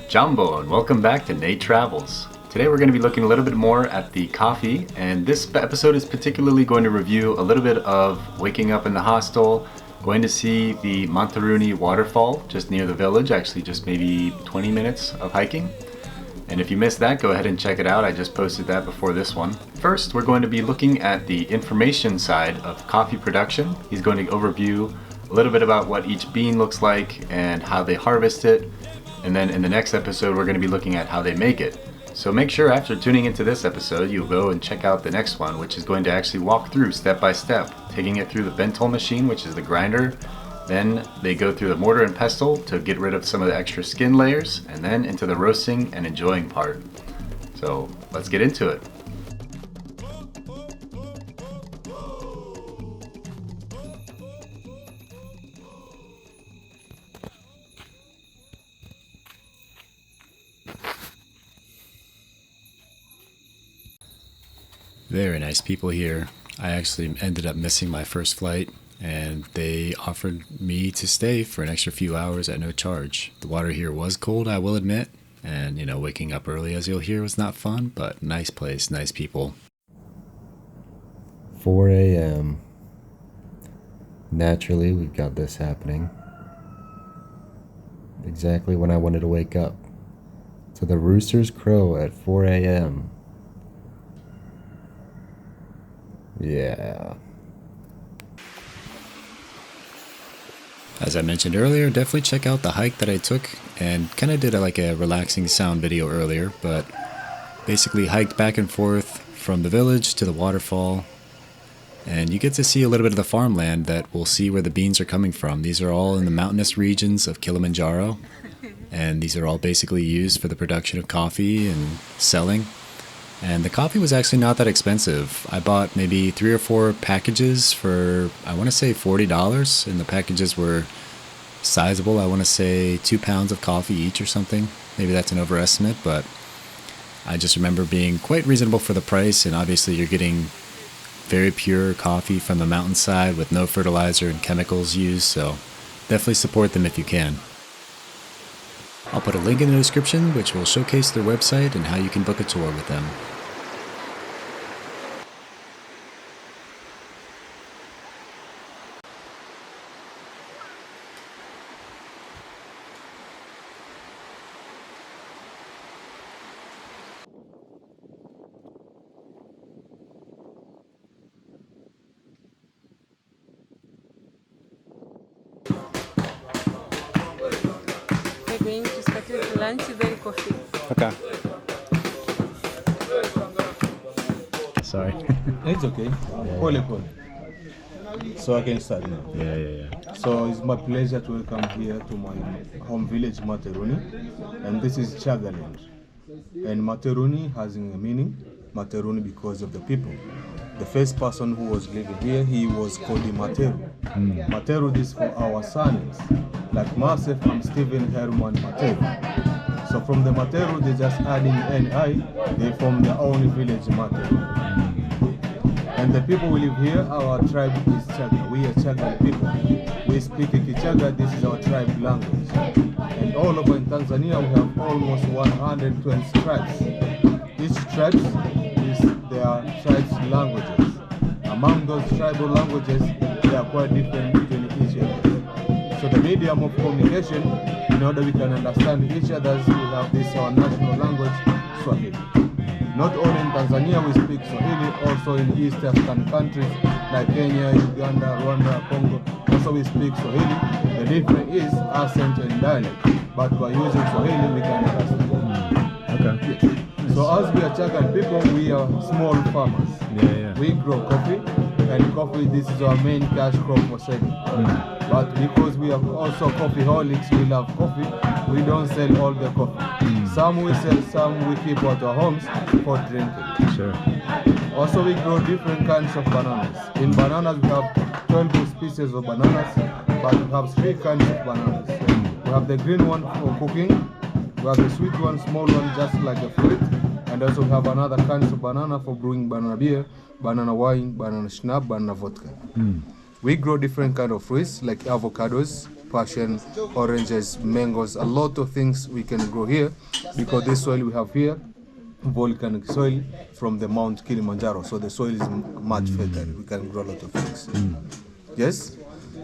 Jumbo, and welcome back to Nate Travels. Today we're going to be looking a little bit more at the coffee, and this episode is particularly going to review a little bit of waking up in the hostel, going to see the Monteruni Waterfall just near the village, actually just maybe 20 minutes of hiking. And if you missed that, go ahead and check it out. I just posted that before this one. First, we're going to be looking at the information side of coffee production. He's going to overview a little bit about what each bean looks like and how they harvest it. And then in the next episode, we're going to be looking at how they make it. So make sure after tuning into this episode, you'll go and check out the next one, which is going to actually walk through step by step, taking it through the Bentol machine, which is the grinder. Then they go through the mortar and pestle to get rid of some of the extra skin layers, and then into the roasting and enjoying part. So let's get into it. Very nice people here. I actually ended up missing my first flight, and they offered me to stay for an extra few hours at no charge. The water here was cold, I will admit, and waking up early, as you'll hear, was not fun, but nice place, nice people. 4 a.m. Naturally, we've got this happening exactly when I wanted to wake up. So the roosters crow at 4 a.m. Yeah. As I mentioned earlier, definitely check out the hike that I took, and kind of did a relaxing sound video earlier, but basically hiked back and forth from the village to the waterfall, and you get to see a little bit of the farmland that we'll see where the beans are coming from. These are all in the mountainous regions of Kilimanjaro, and these are all basically used for the production of coffee and selling. And the coffee was actually not that expensive. I bought maybe 3 or 4 packages for, I want to say $40, and the packages were sizable. I want to say 2 pounds of coffee each or something. Maybe that's an overestimate, but I just remember being quite reasonable for the price, and obviously you're getting very pure coffee from the mountainside with no fertilizer and chemicals used, so definitely support them if you can. I'll put a link in the description which will showcase their website and how you can book a tour with them. Going to start lunch very coffee. Okay. Sorry. It's okay. Pole. So I can start now. Yeah. So it's my pleasure to welcome here to my home village, Monteruni, and this is Chagaland. And Monteruni has a meaning, Monteruni because of the people. The first person who was living here, he was called Materu. Materu is for our sons. Like myself, I'm Stephen Herman Materu. So from the Materu, they just adding NI, they form their own village Materu. And the people who live here, our tribe is Chaga. We are Chaga people. We speak Kichaga, this is our tribe language. And all over in Tanzania, we have almost 120 tribes. Each tribe is their tribe's languages. Among those tribal languages, they are quite different between each other. So the medium of communication, in order we can understand each other, we have this our national language, Swahili. Not only in Tanzania we speak Swahili, also in East African countries like Kenya, Uganda, Rwanda, Congo, also we speak Swahili. The difference is accent and dialect, but by using Swahili we can understand. Okay. Yes. So as we are Chagan people, we are small farmers. Yeah. We grow coffee, and coffee, this is our main cash crop for selling. But because we are also coffee holics, we love coffee, we don't sell all the coffee. Some we sell, some we keep at our homes for drinking. Sure. Also we grow different kinds of bananas. In bananas we have 12 species of bananas, but we have 3 kinds of bananas. We have the green one for cooking, we have the sweet one, small one, just like a fruit, and also we have another kinds of banana for brewing banana beer, banana wine, banana schnapp, banana vodka. We grow different kind of fruits like avocados, passion, oranges, mangoes, a lot of things we can grow here because this soil we have here, volcanic soil from the Mount Kilimanjaro. So the soil is much fertile. We can grow a lot of things. Yes?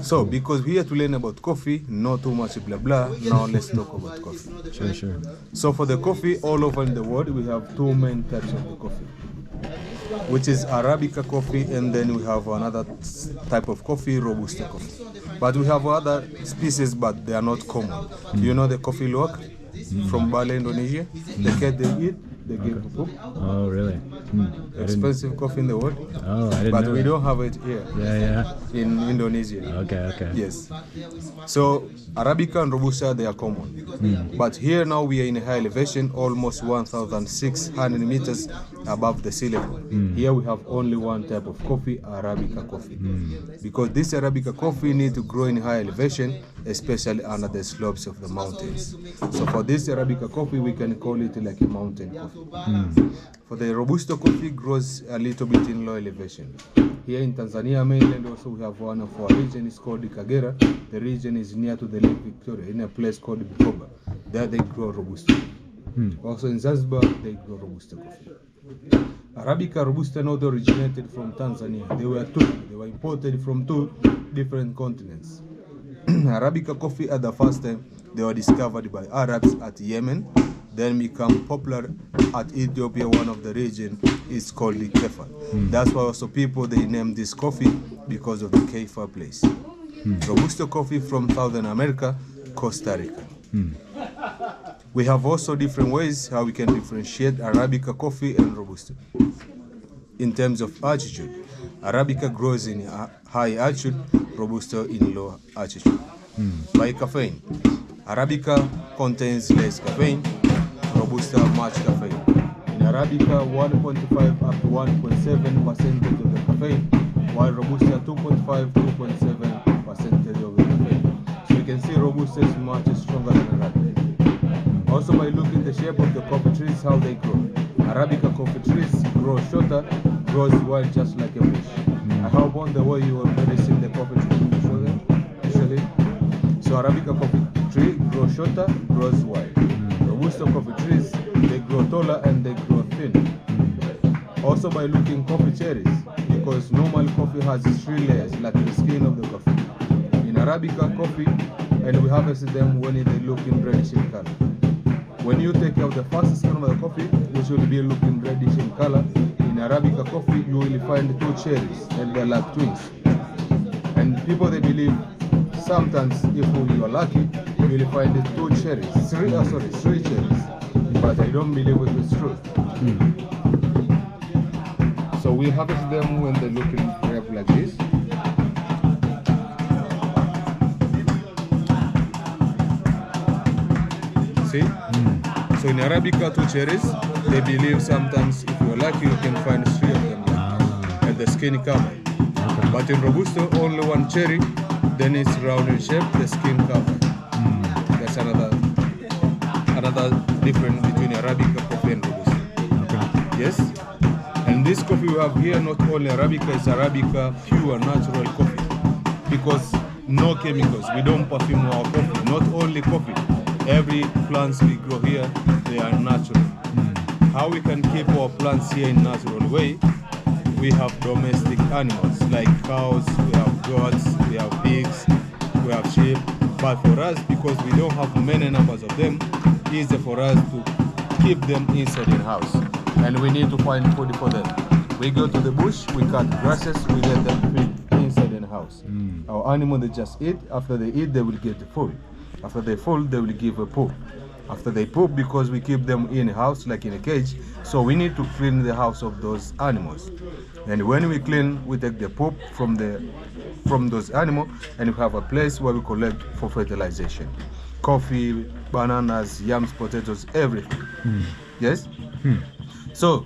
So, because we are to learn about coffee, not too much blah blah, now let's talk about coffee. Sure. So for the coffee, all over in the world, we have two main types of the coffee, which is Arabica coffee, and then we have another type of coffee, Robusta coffee. But we have other species, but they are not common. You know the coffee luwak from Bali, Indonesia? The cat they eat, they give poop. Oh, really? Expensive coffee in the world. Oh, I didn't But know we that. don't have it here Yeah. in Indonesia. Okay. Yes. So Arabica and Robusta, they are common. But here now we are in a high elevation, almost 1,600 meters above the sea level. Here we have only one type of coffee, Arabica coffee. Because this Arabica coffee need to grow in high elevation, especially under the slopes of the mountains. So for this Arabica coffee, we can call it like a mountain coffee. For the Robusta coffee, grows a little bit in low elevation. Here in Tanzania mainland also we have one of our regions called the Kagera. The region is near to the Lake Victoria in a place called Bukoba. There they grow Robusta. Also in Zanzibar they grow Robusta coffee. Arabica Robusta not originated from Tanzania. They were imported from two different continents. Arabica coffee at the first time they were discovered by Arabs at Yemen, then become popular at Ethiopia. One of the region is called the Kefir. That's why also people they name this coffee because of the Kefir place. Robusta coffee from Southern America, Costa Rica. We have also different ways how we can differentiate Arabica coffee and Robusta. In terms of altitude, Arabica grows in high altitude, Robusta in low altitude. By caffeine, Arabica contains less caffeine, Robusta much caffeine. In Arabica, 1.5 up to 1.7% of the caffeine, while Robusta 2.5-2.7% of the caffeine. So you can see Robusta is much stronger than Arabica. Also by looking at the shape of the coffee trees, how they grow. Arabica coffee trees grow shorter, grows wide just like a bush. I hope on the way you already seen the coffee tree. Show them. So Arabica coffee tree grows shorter, grows wide. Robusta coffee trees, they grow taller and they grow thin. Also by looking coffee cherries, because normal coffee has 3 layers like the skin of the coffee. In Arabica coffee, and we harvest them when they look in reddish in color. When you take out the first skin of the coffee, which will be looking reddish in color, in Arabica coffee you will find 2 cherries and they're like twins. And people they believe sometimes if you are lucky, you will find 2 cherries, 3 cherries. But I don't believe it is true. So we harvest them when they look in red like this. See? So in Arabica 2 cherries, they believe sometimes if you are lucky you can find 3 of them and the skin covered. But in Robusta only 1 cherry, then it's round in shape, the skin covered. That's another difference between Arabica coffee and Robusta. Yes? And this coffee we have here, not only Arabica, it's Arabica pure natural coffee. Because no chemicals, we don't perfume our coffee, not only coffee. Every plants we grow here, they are natural. How we can keep our plants here in natural way? We have domestic animals like cows, we have goats, we have pigs, we have sheep. But for us, because we don't have many numbers of them, it's easier for us to keep them inside the house. And we need to find food for them. We go to the bush, we cut grasses, we let them feed inside the house. Our animal, they just eat. After they eat, they will get food. After they full, they will give a poop. After they poop, because we keep them in a house, like in a cage, so we need to clean the house of those animals. And when we clean, we take the poop from those animals, and we have a place where we collect for fertilization. Coffee, bananas, yams, potatoes, everything. Yes? So,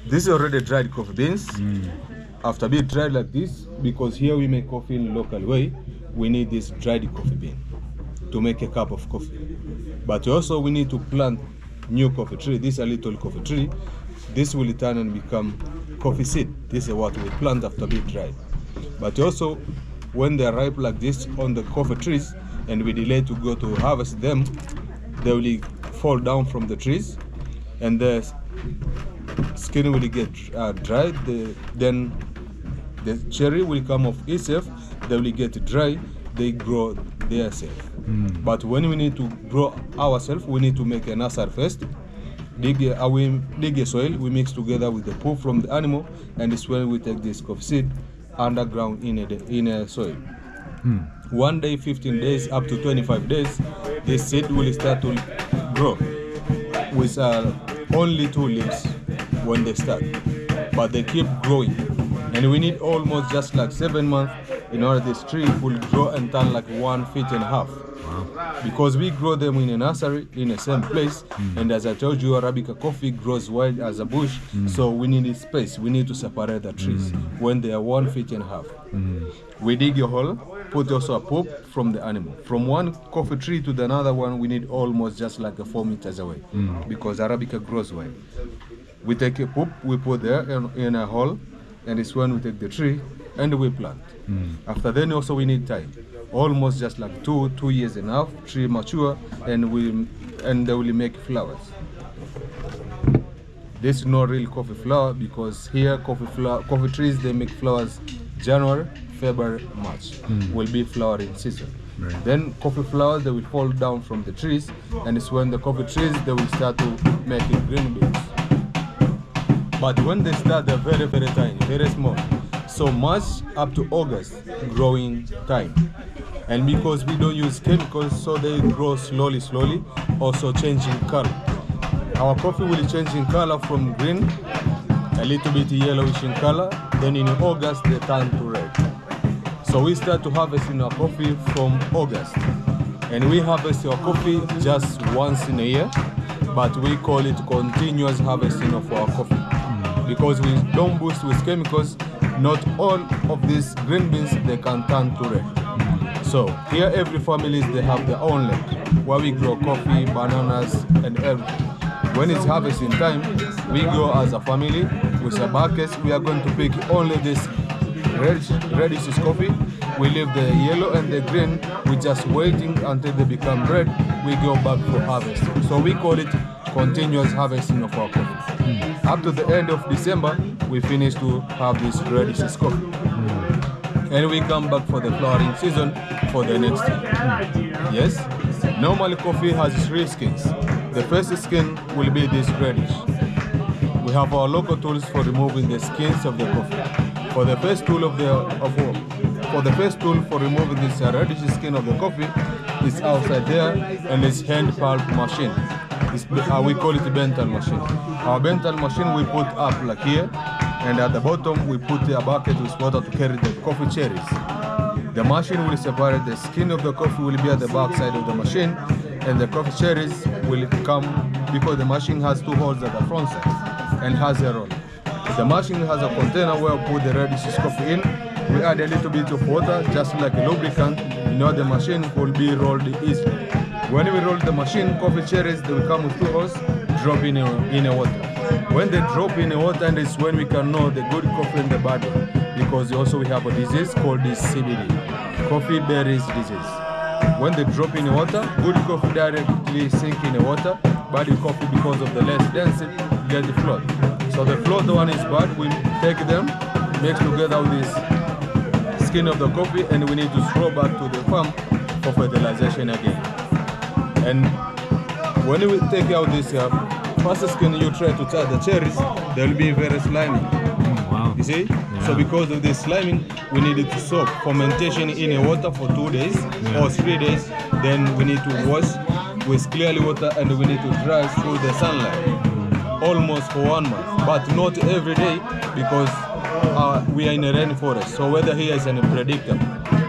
this is already dried coffee beans. After being dried like this, because here we make coffee in a local way, we need this dried coffee bean to make a cup of coffee. But also we need to plant new coffee tree. This is a little coffee tree. This will turn and become coffee seed. This is what we plant after being dried. But also when they're ripe like this on the coffee trees, and we delay to go to harvest them, they will fall down from the trees, and the skin will get dried. Then the cherry will come off itself. They will get dry. They grow themselves. But when we need to grow ourselves, we need to make a nursery first. We dig a soil, we mix together with the poo from the animal, and it's when we take this coffee seed underground in a soil. 1 day, 15 days, up to 25 days, this seed will start to grow with only 2 leaves when they start, but they keep growing. And we need almost just like 7 months in order this tree will grow and turn like 1.5 feet. Because we grow them in a nursery in the same place, and as I told you, Arabica coffee grows wide as a bush, so we need space. We need to separate the trees when they are 1.5 feet. We dig a hole, put also a poop from the animal. From one coffee tree to the another one, we need almost just like 4 meters away, because Arabica grows wide. We take a poop, we put there in a hole, and it's when we take the tree and we plant. After then also we need time. Almost just like 2 years enough, tree mature, and they will make flowers. This is not real coffee flower, because here coffee trees, they make flowers January, February, March will be flowering season. Right. Then coffee flowers, they will fall down from the trees, and it's when the coffee trees, they will start to make green beans. But when they start, they're very, very tiny, very small. So March up to August, growing time. And because we don't use chemicals, so they grow slowly, also changing color. Our coffee will change in color from green, a little bit yellowish in color, then in August they turn to red. So we start to harvest our coffee from August. And we harvest our coffee just once in a year, but we call it continuous harvesting of our coffee. Because we don't boost with chemicals, not all of these green beans, they can turn to red. So here every family, they have their own land where we grow coffee, bananas, and everything. When it's harvesting time, we go as a family with a bucket. We are going to pick only this reddish coffee. We leave the yellow and the green. We're just waiting until they become red. We go back for harvesting. So we call it continuous harvesting of our coffee. Up to the end of December, we finish to have this reddish coffee. And we come back for the flowering season for the next year. Yes? Normally coffee has 3 skins. The first skin will be this reddish. We have our local tools for removing the skins of the coffee. For the first tool for removing this reddish skin of the coffee is outside there, and it's hand pulp machine. We call it a Bental machine. Our Bental machine we put up like here, and at the bottom we put a bucket with water to carry the coffee cherries. The machine will separate the skin of the coffee, will be at the back side of the machine, and the coffee cherries will come, because the machine has 2 holes at the front side and has a roll. The machine has a container where we put the reddish coffee in. We add a little bit of water, just like a lubricant, in order the machine will be rolled easily. When we roll the machine, coffee cherries, they will come with 2 holes, drop in a water. When they drop in the water, and it's when we can know the good coffee in the body, because also we have a disease called this CBD, coffee berries disease. When they drop in the water, good coffee directly sink in the water, bad coffee, because of the less density, get the float. So the float one is bad, we take them, mix together with this skin of the coffee, and we need to throw back to the farm for fertilization again. And when we take out this first skin, you try to touch the cherries, they will be very slimy. Wow. You see? Yeah. So because of this sliming, we needed to soak fermentation in a water for 2 days or 3 days. Then we need to wash with clear water, and we need to dry through the sunlight almost for 1 month, but not every day, because we are in a rainforest. So weather here is unpredictable.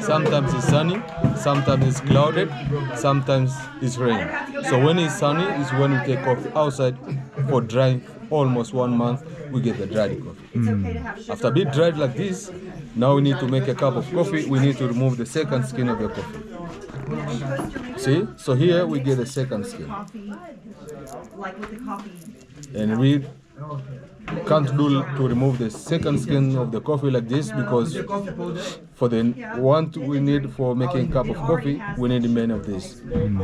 Sometimes it's sunny, sometimes it's clouded, sometimes it's rain. So when it's sunny is when we take coffee outside for drying. Almost 1 month, we get the dried coffee. After being dried like this, now we need to make a cup of coffee. We need to remove the second skin of the coffee. See? So here we get the second skin. And we can't do to remove the second skin of the coffee like this, because for the one we need for making cup of coffee, we need many of these.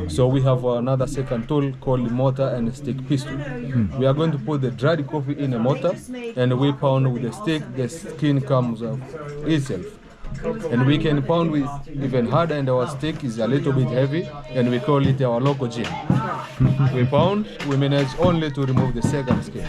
So we have another second tool called mortar and stick pistol. We are going to put the dried coffee in a mortar and we pound with the stick. The skin comes off itself. And we can pound with even harder, and our stick is a little bit heavy, and we call it our local gin. We pound, we manage only to remove the second skin.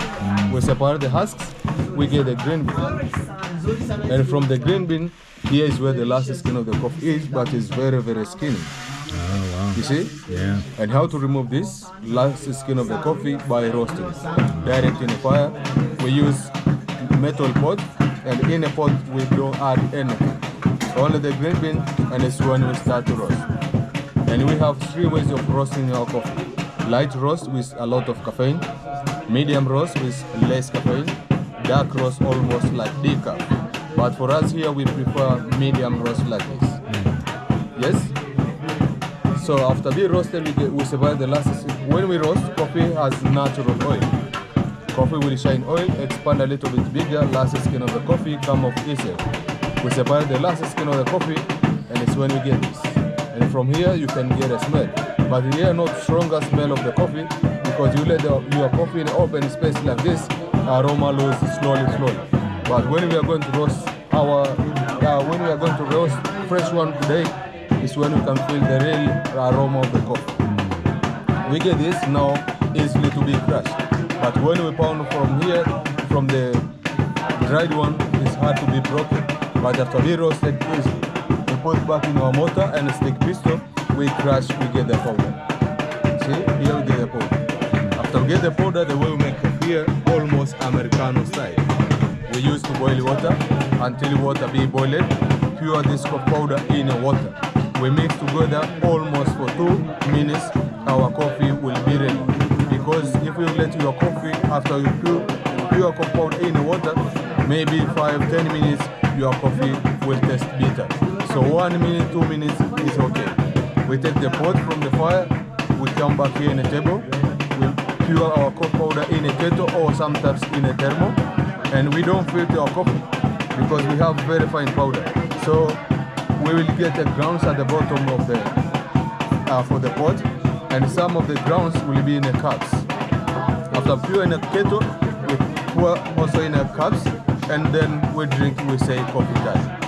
We separate the husks, we get the green bean. And from the green bean, here is where the last skin of the coffee is, but it's very, very skinny. Oh, wow. You see? Yeah. And how to remove this last skin of the coffee? By roasting. Direct in the fire. We use metal pot, and in a pot we don't add anything. Only the green bean, and it's when we start to roast. And we have 3 ways of roasting our coffee. Light roast with a lot of caffeine, medium roast with less caffeine, dark roast almost like decaf. But for us here, we prefer medium roast like this. Yes? So after being roasted, we separate the last. When we roast, coffee has natural oil. Coffee will shine oil, expand a little bit bigger, last skin of the coffee come off easier. We separate the last skin of the coffee, and it's when we get this. And from here, you can get a smell. But here, not stronger smell of the coffee, because you let your coffee in an open space like this, aroma loses slowly. But when we are going to roast fresh one today, is when we can feel the real aroma of the coffee. We get this now easily to be crushed. But when we pound from here, from the dried one, it's hard to be broken. But after we roasted easily, we put back in our mortar and stick pistol, we crush, we get the powder. See, here we get the powder. After we get the powder, the way we make it here, almost Americano style. We used to boil water until water be boiled, pour this powder in the water. We mix together almost for 2 minutes, our coffee will be ready. Because if you let your coffee, after you pour powder in the water, maybe 5-10 minutes, your coffee will taste bitter. So 1 minute, 2 minutes is okay. We take the pot from the fire, we come back here in a table, we pour our coffee powder in a kettle or sometimes in a thermo, and we don't filter our coffee because we have very fine powder. So we will get the grounds at the bottom of the for the pot, and some of the grounds will be in the cups. After pour in a kettle, we pour also in a cups, and then we drink, we say coffee time.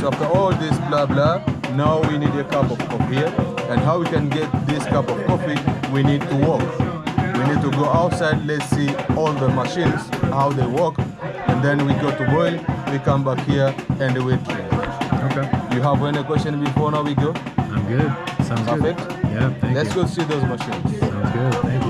So after all this blah blah, now we need a cup of coffee here. And how we can get this cup of coffee? We need to walk. We need to go outside, let's see all the machines, how they work. And then we go to boil, we come back here and we drink. Okay. You have any question before now we go? I'm good. Sounds Perfect. good. Yeah, thank Let's you. go see those machines. Sounds good. Thank you.